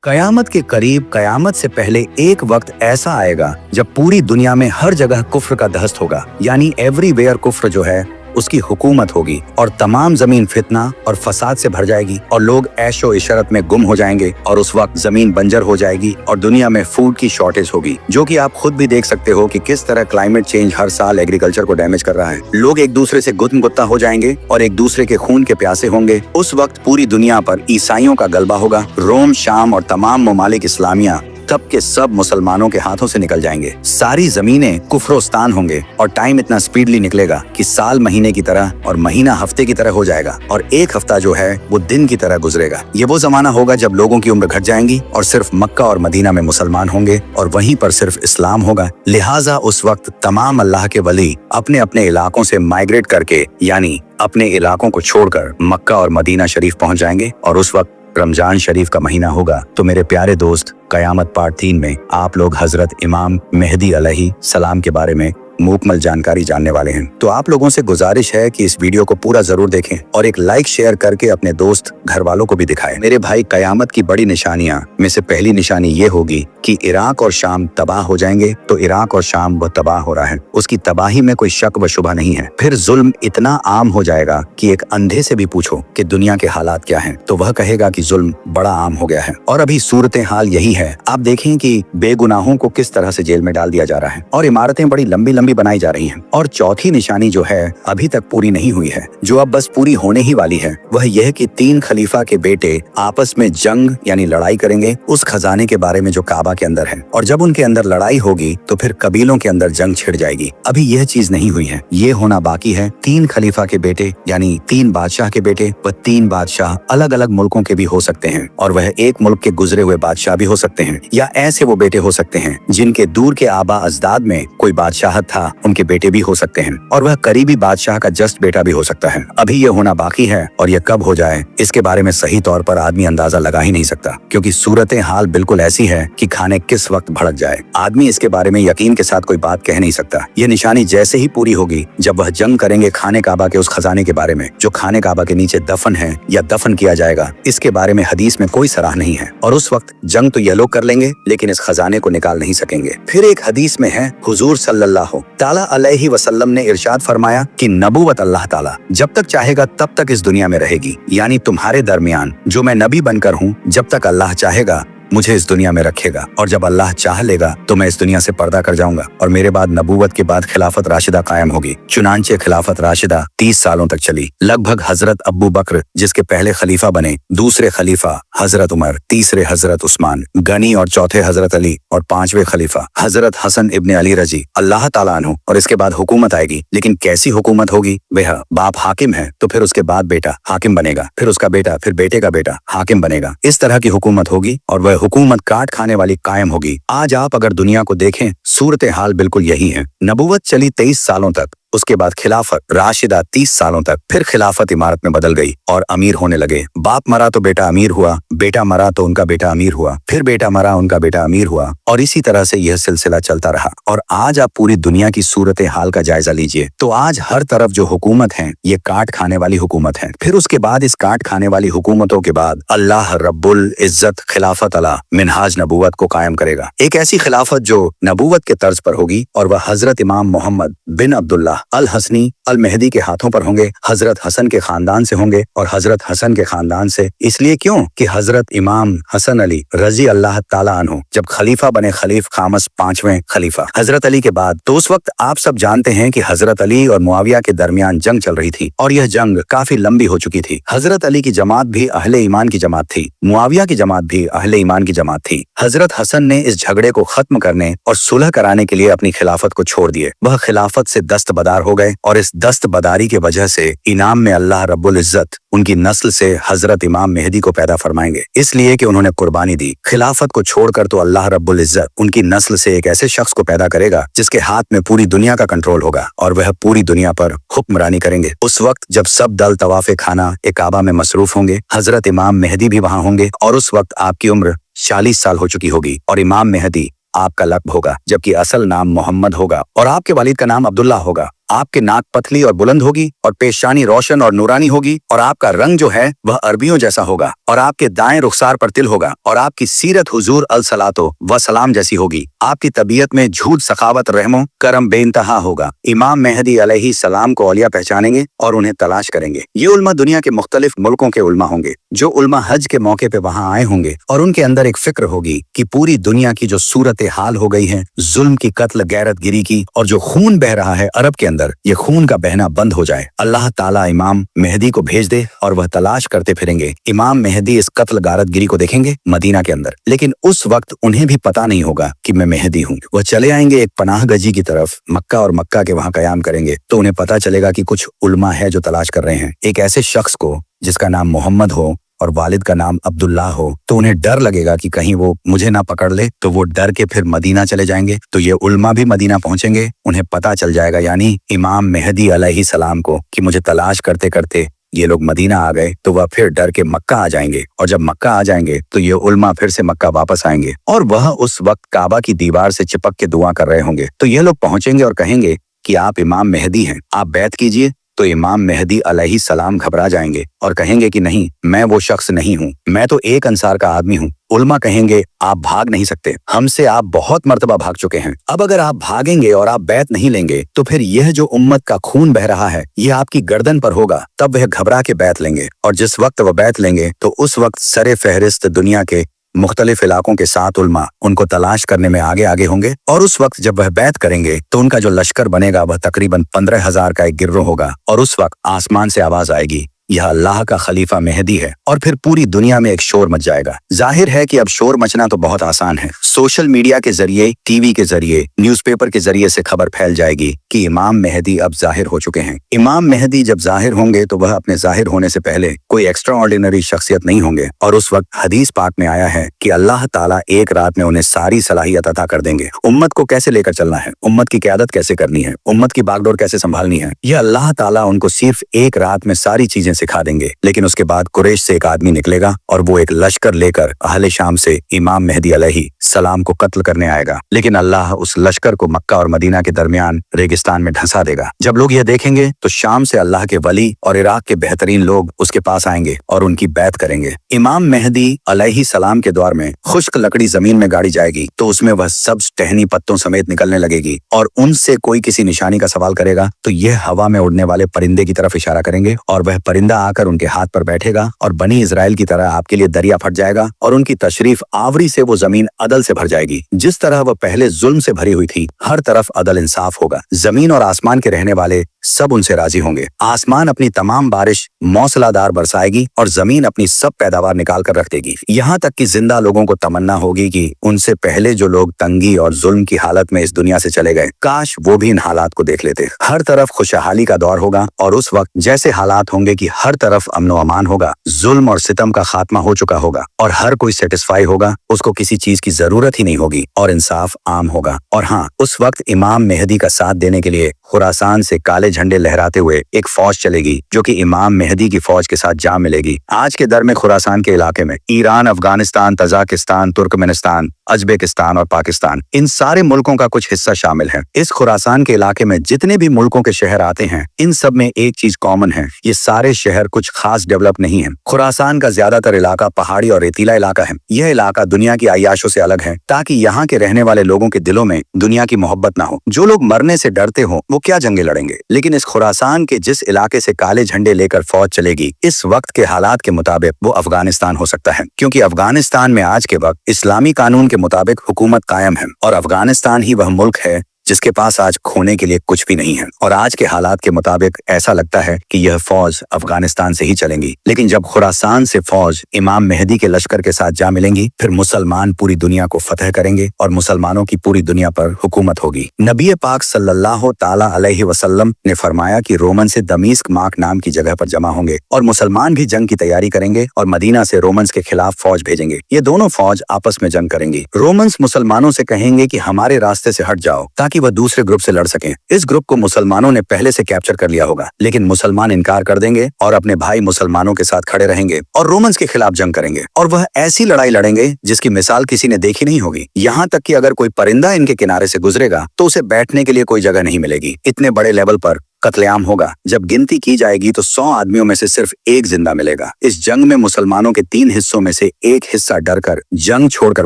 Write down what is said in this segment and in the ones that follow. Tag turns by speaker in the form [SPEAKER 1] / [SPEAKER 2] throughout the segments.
[SPEAKER 1] कयामत के करीब, कयामत से पहले एक वक्त ऐसा आएगा जब पूरी दुनिया में हर जगह कुफ्र का दहस्त होगा, यानी एवरीवेयर कुफ्र जो है उसकी हुकूमत होगी और तमाम जमीन फितना और फसाद से भर जाएगी और लोग ऐशो इशरत में गुम हो जाएंगे और उस वक्त जमीन बंजर हो जाएगी और दुनिया में फूड की शॉर्टेज होगी, जो कि आप खुद भी देख सकते हो कि किस तरह क्लाइमेट चेंज हर साल एग्रीकल्चर को डैमेज कर रहा है। लोग एक दूसरे से गुत्म गुत्ता हो जाएंगे और एक दूसरे के खून के प्यासे होंगे। उस वक्त पूरी दुनिया पर ईसाइयों का गलबा होगा। रोम, शाम और तमाम ममालिक इस्लामिया तब के सब मुसलमानों के हाथों से निकल जाएंगे। सारी जमीनें कुफ्रोस्तान होंगे और टाइम इतना स्पीडली निकलेगा कि साल महीने की तरह और महीना हफ्ते की तरह हो जाएगा और एक हफ्ता जो है वो दिन की तरह गुजरेगा। ये वो जमाना होगा जब लोगों की उम्र घट जाएंगी और सिर्फ मक्का और मदीना में मुसलमान होंगे और वहीं पर सिर्फ इस्लाम होगा। लिहाजा उस वक्त तमाम अल्लाह के वली अपने अपने इलाकों से माइग्रेट करके, यानी अपने इलाकों को छोड़कर मक्का और मदीना शरीफ पहुंच जाएंगे और उस वक्त रमजान शरीफ का महीना होगा। तो मेरे प्यारे दोस्त, कयामत पार्ट 3 में आप लोग हजरत इमाम मेहदी अलैहि सलाम के बारे में मुकम्मल जानकारी जानने वाले हैं। तो आप लोगों से गुजारिश है कि इस वीडियो को पूरा जरूर देखें और एक लाइक शेयर करके अपने दोस्त घर वालों को भी दिखाएं। मेरे भाई, कयामत की बड़ी निशानियां में से पहली निशानी ये होगी कि इराक और शाम तबाह हो जाएंगे। तो इराक और शाम वो तबाह हो रहा है, उसकी तबाही में कोई शक व शुबा नहीं है। फिर जुल्म इतना आम हो जाएगा कि एक अंधे से भी पूछो कि दुनिया के हालात क्या हैं, तो वह कहेगा कि जुल्म बड़ा आम हो गया है। और अभी सूरत हाल यही है। आप देखें कि बेगुनाहों को किस तरह से जेल में डाल दिया जा रहा है और इमारतें बड़ी लंबी बनाई जा रही हैं। और चौथी निशानी जो है अभी तक पूरी नहीं हुई है, जो अब बस पूरी होने ही वाली है, वह यह कि 3 खलीफा के बेटे आपस में जंग यानी लड़ाई करेंगे उस खजाने के बारे में जो काबा के अंदर है। और जब उनके अंदर लड़ाई होगी तो फिर कबीलों के अंदर जंग छिड़ जाएगी। अभी यह चीज नहीं हुई है, ये होना बाकी है। 3 खलीफा के बेटे यानी 3 बादशाह के बेटे, वह 3 बादशाह अलग अलग मुल्कों के भी हो सकते हैं और वह एक मुल्क के गुजरे हुए बादशाह भी हो सकते हैं, या ऐसे वो बेटे हो सकते हैं जिनके दूर के आबा अजदाद में कोई बादशाहत था, उनके बेटे भी हो सकते हैं, और वह करीबी बादशाह का जस्ट बेटा भी हो सकता है। अभी यह होना बाकी है और यह कब हो जाए इसके बारे में सही तौर पर आदमी अंदाजा लगा ही नहीं सकता, क्योंकि सूरत हाल बिल्कुल ऐसी है कि खाने किस वक्त भड़क जाए। आदमी इसके बारे में यकीन के साथ कोई बात कह नहीं सकता। यह निशानी जैसे ही पूरी होगी जब वह जंग करेंगे खाने काबा के उस खजाने के बारे में जो खाने काबा के नीचे दफन है या दफन किया जाएगा, इसके बारे में हदीस में कोई सराह नहीं है। और उस वक्त जंग तो यह लोग कर लेंगे लेकिन इस खजाने को निकाल नहीं सकेंगे। फिर एक हदीस में है, हुजूर सल्लल्लाहु अलैहि वसल्लम ने इरशाद फरमाया कि नबूवत अल्लाह ताला जब तक चाहेगा तब तक इस दुनिया में रहेगी, यानी तुम्हारे दरमियान जो मैं नबी बनकर हूँ, जब तक अल्लाह चाहेगा मुझे इस दुनिया में रखेगा और जब अल्लाह चाह लेगा तो मैं इस दुनिया से पर्दा कर जाऊंगा और मेरे बाद नबूवत के बाद खिलाफत राशिदा कायम होगी। चुनांचे खिलाफत राशिदा 30 सालों तक चली। लगभग हजरत अब्बू बकर जिसके पहले खलीफा बने, दूसरे खलीफा हजरत उमर, तीसरे हजरत उस्मान गनी और चौथे हजरत अली और 5वें खलीफा हजरत हसन इब्ने अली रजी अल्लाह ताला अन्हु। और इसके बाद हुकूमत आएगी, लेकिन कैसी हुकूमत होगी? वह बाप हाकिम है तो फिर उसके बाद बेटा हाकिम बनेगा, फिर उसका बेटा, फिर बेटे का बेटा हाकिम बनेगा। इस तरह की हुकूमत होगी और वह हुकूमत काट खाने वाली कायम होगी। आज आप अगर दुनिया को देखें, सूरत हाल बिल्कुल यही है। नबूवत चली 23 सालों तक, उसके बाद खिलाफत राशिदा 30 सालों तक, फिर खिलाफत इमारत में बदल गई और अमीर होने लगे। बाप मरा तो बेटा अमीर हुआ, बेटा मरा तो उनका बेटा अमीर हुआ, फिर बेटा मरा उनका बेटा अमीर हुआ, और इसी तरह से यह सिलसिला चलता रहा। और आज आप पूरी दुनिया की सूरत हाल का जायजा लीजिए तो आज हर तरफ जो हुकूमत है ये काट खाने वाली हुकूमत है। फिर उसके बाद इस काट खाने वाली हुकूमतों के बाद अल्लाह रब्बुल इज्जत खिलाफत अला मिनहाज नबूवत को कायम करेगा। एक ऐसी खिलाफत जो नबूवत के तर्ज पर होगी और वह हजरत इमाम मोहम्मद बिन अब्दुल्लाह अल हसनी अल मेहदी के हाथों पर होंगे। हजरत हसन के खानदान से होंगे और हजरत हसन के खानदान से इसलिए क्यों कि हजरत इमाम हसन अली रजी अल्लाह ताला अन्हु जब खलीफा बने, खलीफ खामस 5वें खलीफा हजरत अली के बाद, तो उस वक्त आप सब जानते हैं कि हजरत अली और मुआविया के दरमियान जंग चल रही थी और यह जंग काफी लंबी हो चुकी थी। हजरत अली की जमात भी अहले ईमान की जमात थी, मुआविया की जमात भी अहले ईमान की जमात थी। हजरत हसन ने इस झगड़े को खत्म करने और सुलह कराने के लिए अपनी खिलाफत को छोड़ दिए। वह खिलाफत से दस्तबदार हो गए और इस दस्तबदारी के वजह से इनाम में अल्लाह रब्बुल इज्जत उनकी नस्ल से हजरत इमाम मेहदी को पैदा फरमाएंगे, इसलिए कि उन्होंने कुर्बानी दी। खिलाफत को छोड़कर तो अल्लाह रब्बुल इज्जत उनकी नस्ल से एक ऐसे शख्स को पैदा करेगा जिसके हाथ में पूरी दुनिया का कंट्रोल होगा और वह पूरी दुनिया पर हुक्मरानी करेंगे। उस वक्त जब सब दल तवाफे खाना काबा में मसरूफ होंगे, हजरत इमाम मेहदी भी वहां होंगे और उस वक्त आपकी उम्र 40 साल हो चुकी होगी और इमाम मेहदी आपका लक़्ब होगा, जबकि असल नाम मोहम्मद होगा और आपके वालिद का नाम अब्दुल्ला होगा। आपके नाक पतली और बुलंद होगी और पेशानी रोशन और नूरानी होगी और आपका रंग जो है वह अरबियों जैसा होगा और आपके दाएं रुखसार पर तिल होगा और आपकी सीरत हुजूर अल सलातो व सलाम जैसी होगी। आपकी तबीयत में झूठ, सखावत, रहमो करम बेइंतहा होगा। इमाम मेहदी अलैहि सलाम को औलिया पहचानेंगे और उन्हें तलाश करेंगे। ये उल्मा दुनिया के मुख्तलिफ मुल्कों के उल्मा होंगे जो उल्मा हज के मौके पे वहाँ आए होंगे और उनके अंदर एक फिक्र होगी कि पूरी दुनिया की जो सूरत हाल हो गई है, जुल्म की, कत्ल, गैरत गिरी की, और जो खून बह रहा है अरब के अंदर, ये खून का बहना बंद हो जाए। अल्लाह ताला इमाम मेहदी को भेज दे और वह तलाश करते फिरेंगे। इमाम मेहदी इस कत्ल गारत गिरी को देखेंगे मदीना के अंदर, लेकिन उस वक्त उन्हें भी पता नहीं होगा कि मैं मेहदी हूँ। वह चले आएंगे एक पनाह गजी की तरफ, मक्का, और मक्का के वहाँ कयाम करेंगे तो उन्हें पता चलेगा कि कुछ उल्मा है जो तलाश कर रहे हैं एक ऐसे शख्स को जिसका नाम मोहम्मद हो और वालिद का नाम अब्दुल्ला हो। तो उन्हें डर लगेगा कि कहीं वो मुझे ना पकड़ ले, तो वो डर के फिर मदीना चले जाएंगे। तो ये उल्मा भी मदीना पहुंचेंगे, उन्हें पता चल जाएगा यानी इमाम मेहदी अलैहि सलाम को कि मुझे तलाश करते करते ये लोग मदीना आ गए। तो वह फिर डर के मक्का आ जाएंगे और जब मक्का आ जाएंगे तो ये उल्मा फिर से मक्का वापस आएंगे और वह उस वक्त काबा की दीवार से चिपक के दुआ कर रहे होंगे। तो ये लोग पहुंचेंगे और कहेंगे कि आप इमाम मेहदी हैं, आप बैत कीजिए। तो इमाम मेहदी अलैहि सलाम घबरा जाएंगे और कहेंगे कि नहीं, मैं वो शख्स नहीं हूँ, मैं तो एक अंसार का आदमी हूँ। उल्मा कहेंगे आप भाग नहीं सकते, हमसे आप बहुत मर्तबा भाग चुके हैं। अब अगर आप भागेंगे और आप बैत नहीं लेंगे तो फिर यह जो उम्मत का खून बह रहा है ये आपकी गर्दन पर होगा। तब वह घबरा के बैत लेंगे और जिस वक्त वह बैत लेंगे तो उस वक्त सरे फहरिस्त दुनिया के मुख्तलिफ इलाकों के 7 उल्मा उनको तलाश करने में आगे आगे होंगे और उस वक्त जब वह बैत करेंगे तो उनका जो लश्कर बनेगा वह तकरीबन 15,000 का एक गिरोह होगा और उस वक्त आसमान से आवाज आएगी, यह अल्लाह का खलीफा मेहदी है। और फिर पूरी दुनिया में एक शोर मच जाएगा। जाहिर है कि अब शोर मचना तो बहुत आसान है। सोशल मीडिया के जरिए, टीवी के जरिए, न्यूज़पेपर के जरिए से खबर फैल जाएगी कि इमाम मेहदी अब जाहिर हो चुके हैं। इमाम मेहदी जब जाहिर होंगे तो वह अपने जाहिर होने से पहले कोई एक्स्ट्रा ऑर्डिनरी शख्सियत नहीं होंगे और उस वक्त हदीस पाक में आया है कि अल्लाह ताला एक रात में उन्हें सारी सलाहियत अता कर देंगे। उम्मत को कैसे लेकर चलना है, उम्मत की क़यादत कैसे करनी है, उम्मत की बागडोर कैसे संभालनी है, यह अल्लाह ताला उनको सिर्फ एक रात में सारी चीजें सिखा देंगे। लेकिन उसके बाद कुरैश से एक आदमी निकलेगा और वो एक लश्कर लेकर अहले शाम से इमाम मेहदी अलैहि सलाम को कत्ल करने आएगा। लेकिन अल्लाह उस लश्कर को मक्का और मदीना के दरमियान रेगिस्तान में धंसा देगा। जब लोग यह देखेंगे तो शाम से अल्लाह के वली और इराक के बेहतरीन लोग उसके पास आएंगे और उनकी बैत करेंगे। इमाम मेहदी अलैहि सलाम के दौर में खुश्क लकड़ी जमीन में गाड़ी जाएगी तो उसमें वह सब्ज टहनी पत्तों समेत निकलने लगेगी और उनसे कोई किसी निशानी का सवाल करेगा तो यह हवा में उड़ने वाले परिंदे की तरफ इशारा करेंगे और वह परिंदा आकर उनके हाथ पर बैठेगा और बनी इजराइल की तरह आपके लिए दरिया फट जाएगा और उनकी तशरीफ आवरी से वो जमीन अदल से भर जाएगी। जिस तरह वह पहले जुल्म से भरी हुई थी, हर तरफ अदल इंसाफ होगा। जमीन और आसमान के रहने वाले सब उनसे राजी होंगे। आसमान अपनी तमाम बारिश मौसलाधार बरसाएगी और जमीन अपनी सब पैदावार निकाल कर रख देगी। यहाँ तक कि जिंदा लोगों को तमन्ना होगी कि उनसे पहले जो लोग तंगी और जुल्म की हालत में इस दुनिया से चले गए, काश वो भी इन हालात को देख लेते। हर तरफ खुशहाली का दौर होगा और उस वक्त जैसे हालात होंगे कि हर तरफ अमन व अमान होगा, जुल्म और सितम का खात्मा हो चुका होगा और हर कोई सेटिस्फाई होगा, उसको किसी चीज की जरूरत ही नहीं होगी और इंसाफ आम होगा। और हाँ, उस वक्त इमाम मेहदी का साथ देने के लिए खुरासान से काले झंडे लहराते हुए एक फौज चलेगी जो कि इमाम मेहदी की फौज के साथ जा मिलेगी। आज के दर में खुरासान के इलाके में ईरान, अफगानिस्तान, तजाकिस्तान, तुर्कमेनिस्तान, अजबेकिस्तान और पाकिस्तान, इन सारे मुल्कों का कुछ हिस्सा शामिल है। इस खुरासान के इलाके में जितने भी मुल्कों के शहर आते हैं, इन सब में एक चीज कॉमन है, ये सारे शहर कुछ खास डेवलप नहीं है। खुरासान का ज्यादातर इलाका पहाड़ी और रेतीला इलाका है। यह इलाका दुनिया की आयाशों से अलग है ताकि यहाँ के रहने वाले लोगों के दिलों में दुनिया की मोहब्बत ना हो। जो लोग मरने से डरते हो वो क्या जंगे लड़ेंगे। लेकिन इस खुरासान के जिस इलाके से काले झंडे लेकर फौज चलेगी, इस वक्त के हालात के मुताबिक वो अफगानिस्तान हो सकता है, क्योंकि अफगानिस्तान में आज के वक्त इस्लामी कानून के मुताबिक हुकूमत कायम है और अफगानिस्तान ही वह मुल्क है जिसके पास आज खोने के लिए कुछ भी नहीं है। और आज के हालात के मुताबिक ऐसा लगता है कि यह फौज अफगानिस्तान से ही चलेंगी। लेकिन जब खुरासान से फौज इमाम मेहदी के लश्कर के साथ जा मिलेंगी, फिर मुसलमान पूरी दुनिया को फतह करेंगे और मुसलमानों की पूरी दुनिया पर हुकूमत होगी। नबी पाक सल्लल्लाहु ताला अलैहि वसल्लम ने फरमाया कि रोमन से दमीश्क माक नाम की जगह पर जमा होंगे और मुसलमान भी जंग की तैयारी करेंगे और मदीना से रोमन्स के खिलाफ फौज भेजेंगे। ये दोनों फौज आपस में जंग करेंगी। रोमन्स मुसलमानों से कहेंगे कि हमारे रास्ते से हट जाओ ताकि ताकि वह दूसरे ग्रुप से लड़ सकें। इस ग्रुप को मुसलमानों ने पहले से कैप्चर कर लिया होगा, लेकिन मुसलमान इनकार कर देंगे और अपने भाई मुसलमानों के साथ खड़े रहेंगे और रोमन्स के खिलाफ जंग करेंगे, और वह ऐसी लड़ाई लड़ेंगे जिसकी मिसाल किसी ने देखी नहीं होगी। यहाँ तक कि अगर कोई परिंदा इनके किनारे से गुजरेगा तो उसे बैठने के लिए कोई जगह नहीं मिलेगी। इतने बड़े लेवल पर कत्लेआम होगा। जब गिनती की जाएगी तो 100 आदमियों में से सिर्फ एक जिंदा मिलेगा। इस जंग में मुसलमानों के 3 हिस्सों में से एक हिस्सा डरकर जंग छोड़कर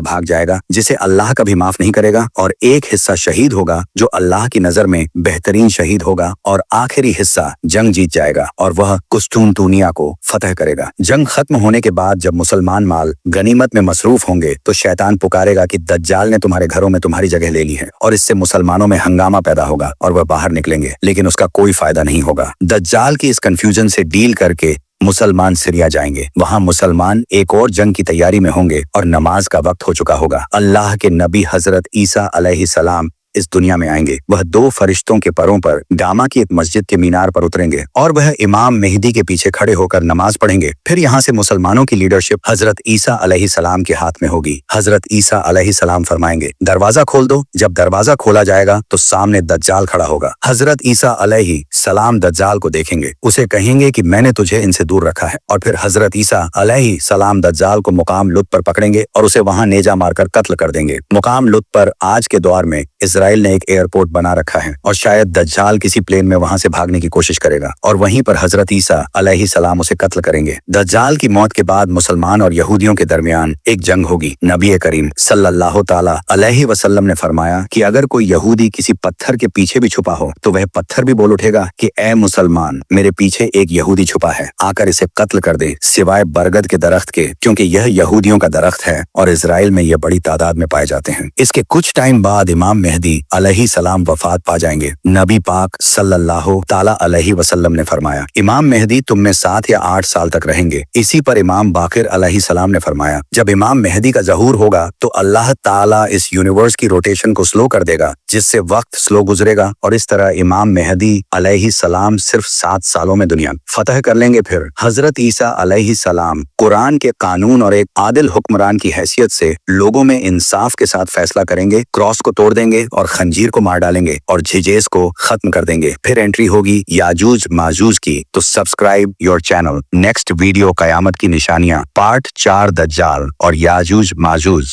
[SPEAKER 1] भाग जाएगा, जिसे अल्लाह कभी माफ नहीं करेगा, और एक हिस्सा शहीद होगा जो अल्लाह की नजर में बेहतरीन शहीद होगा, और आखिरी हिस्सा जंग जीत जाएगा और वह कुस्तुनतुनिया को फतह करेगा। जंग खत्म होने के बाद जब मुसलमान माल गनीमत में मसरूफ होंगे तो शैतान पुकारेगा कि दज्जाल ने तुम्हारे घरों में तुम्हारी जगह ले ली है, और इससे मुसलमानों में हंगामा पैदा होगा और वह बाहर निकलेंगे, लेकिन उसका कोई फायदा नहीं होगा। दज्जाल की इस कंफ्यूजन से डील करके मुसलमान सीरिया जाएंगे। वहां मुसलमान एक और जंग की तैयारी में होंगे और नमाज का वक्त हो चुका होगा। अल्लाह के नबी हजरत ईसा अलैहिस्सलाम इस दुनिया में आएंगे। वह 2 फरिश्तों के परों पर डामा की एक मस्जिद के मीनार पर उतरेंगे और वह इमाम मेहदी के पीछे खड़े होकर नमाज पढ़ेंगे। फिर यहाँ से मुसलमानों की लीडरशिप हजरत ईसा अलैहिस्सलाम के हाथ में होगी। हजरत ईसा अलैहिस्सलाम फरमाएंगे, दरवाजा खोल दो। जब दरवाजा खोला जाएगा तो सामने दज्जाल खड़ा होगा। हजरत ईसा अलैहिस्सलाम दज्जाल को देखेंगे, उसे कहेंगे कि मैंने तुझे इनसे दूर रखा है, और फिर हजरत ईसा अलैहिस्सलाम दज्जाल को मुकाम लुत पर पकड़ेंगे और उसे वहां नेजा मारकर कत्ल कर देंगे। मुकाम लुत पर आज के दौर में इजराइल ने एक एयरपोर्ट बना रखा है, और शायद दज्जाल किसी प्लेन में वहां से भागने की कोशिश करेगा और वहीं पर हजरत ईसा अलैहिस्सलाम उसे कत्ल करेंगे। दज्जाल की मौत के बाद मुसलमान और यहूदियों के दरमियान एक जंग होगी। नबी करीम सल्लल्लाहु ताला अलैहि वसल्लम ने फरमाया कि अगर कोई यहूदी किसी पत्थर के पीछे भी छुपा हो तो वह पत्थर भी बोल उठेगा कि ए मुसलमान, मेरे पीछे एक यहूदी छुपा है, आकर इसे कत्ल कर दे, सिवाय बरगद के दरख्त के, क्योंकि यह यहूदियों का दरख्त है और इजराइल में यह बड़ी तादाद में पाए जाते हैं। इसके कुछ टाइम बाद इमाम मेहदी अलैहिस्सलाम वफात पा जाएंगे। नबी पाक सल्लल्लाहु ताला अलैहि वसल्लम ने फरमाया, इमाम मेहदी तुम में 7 या 8 साल तक रहेंगे। इसी पर इमाम बाकिर अलैहिस्सलाम ने फरमाया, जब इमाम मेहदी का ज़हूर होगा तो अल्लाह ताला इस यूनिवर्स की रोटेशन को स्लो कर देगा, जिससे वक्त स्लो गुजरेगा, और इस तरह इमाम मेहदी अलैहिस्सलाम सिर्फ 7 सालों में दुनिया फतह कर लेंगे। फिर हजरत ईसा अलैहिस्सलाम कुरान के कानून और एक आदिल हुक्मरान की हैसियत से लोगों में इंसाफ के साथ फैसला करेंगे, क्रॉस को तोड़ देंगे और खंजीर को मार डालेंगे और झिजेस को खत्म कर देंगे। फिर एंट्री होगी याजूज माजूज की। तो subscribe your channel. Next video कयामत की निशानियां पार्ट 4 दज्जाल और याजूज माजूज।